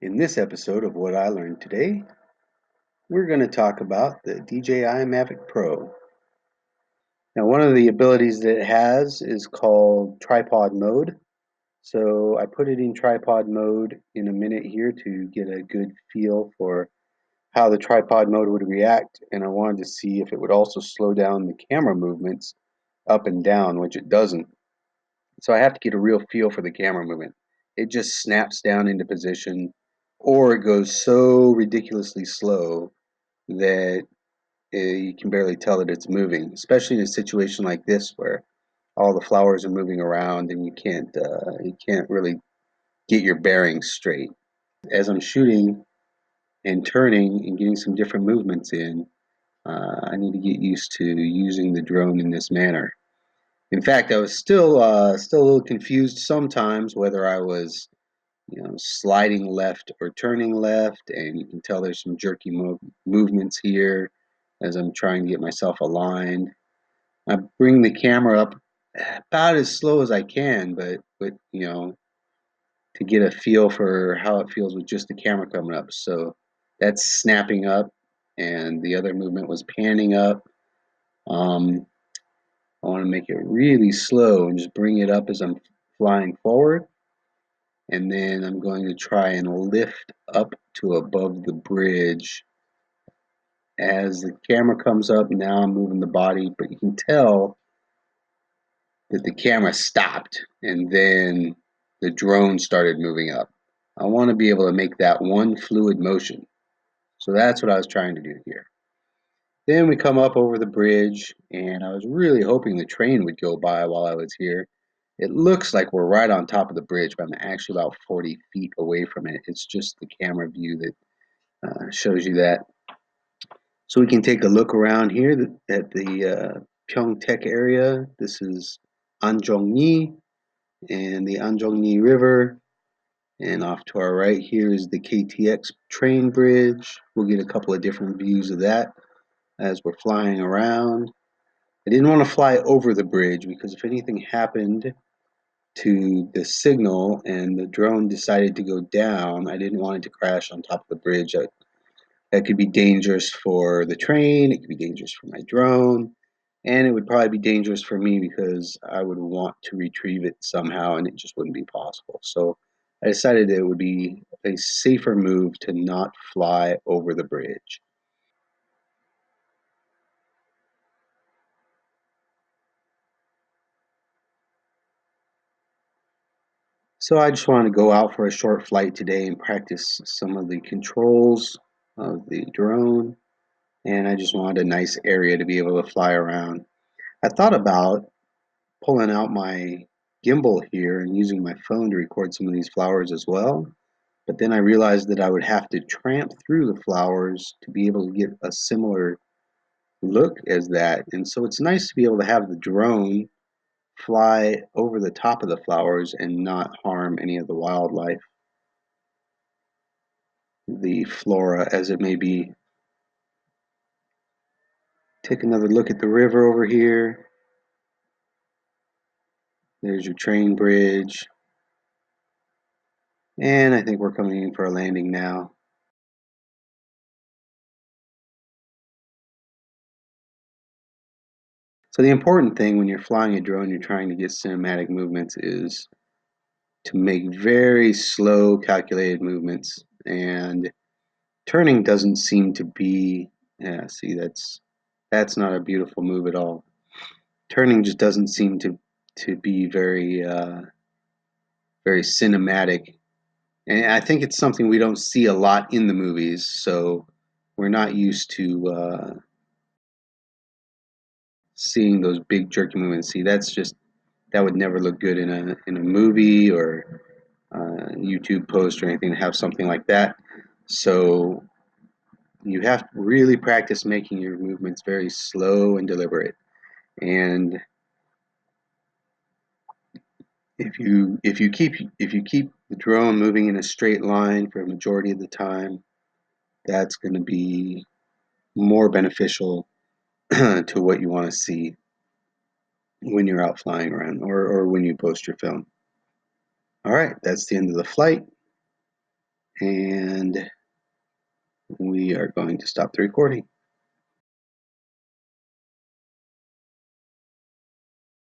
In this episode of What I Learned Today, we're going to talk about the DJI Mavic Pro. Now, one of the abilities that it has is called tripod mode. So I put it in tripod mode in a minute here to get a good feel for how the tripod mode would react, and I wanted to see if it would also slow down the camera movements up and down, which it doesn't. So I have to get a real feel for the camera movement. It just snaps down into position, or it goes so ridiculously slow that you can barely tell that it's moving, especially in a situation like this where all the flowers are moving around and you can't really get your bearings straight. As I'm shooting and turning and getting some different movements in, I need to get used to using the drone in this manner. In fact, I was still a little confused sometimes whether I was, sliding left or turning left, and you can tell there's some jerky movements here as I'm trying to get myself aligned. I bring the camera up about as slow as I can, but to get a feel for how it feels with just the camera coming up. So that's snapping up, and the other movement was panning up. Um, I want to make it really slow and just bring it up as I'm flying forward. And then I'm going to try and lift up to above the bridge. As the camera comes up, now I'm moving the body, but you can tell that the camera stopped and then the drone started moving up. I want to be able to make that one fluid motion. So that's what I was trying to do here. Then we come up over the bridge, and I was really hoping the train would go by while I was here. It looks like we're right on top of the bridge, but I'm actually about 40 feet away from it. It's just the camera view that shows you that. So we can take a look around here at the Pyeongtaek area. This is Anjongni and the Anjongni River. And off to our right here is the KTX train bridge. We'll get a couple of different views of that as we're flying around. I didn't want to fly over the bridge because if anything happened to the signal and the drone decided to go down, I didn't want it to crash on top of the bridge. That could be dangerous for the train, it could be dangerous for my drone, and it would probably be dangerous for me because I would want to retrieve it somehow and it just wouldn't be possible. So I decided that it would be a safer move to not fly over the bridge. So I just wanted to go out for a short flight today and practice some of the controls of the drone, and I just wanted a nice area to be able to fly around. I thought about pulling out my gimbal here and using my phone to record some of these flowers as well, but then I realized that I would have to tramp through the flowers to be able to get a similar look as that. And so it's nice to be able to have the drone fly over the top of the flowers and not harm any of the wildlife, the flora as it may be. Take another look at the river over here. There's your train bridge. And I think we're coming in for a landing now. So the important thing when you're flying a drone, you're trying to get cinematic movements is to make very slow calculated movements, and turning doesn't seem to be, yeah, see, that's not a beautiful move at all. Turning just doesn't seem to be very cinematic, and I think it's something we don't see a lot in the movies, so we're not used to seeing those big jerky movements. See, that would never look good in a movie or YouTube post or anything to have something like that. So you have to really practice making your movements very slow and deliberate. And if you keep the drone moving in a straight line for a majority of the time, that's going to be more beneficial to what you want to see when you're out flying around or when you post your film. All right, that's the end of the flight, and we are going to stop the recording.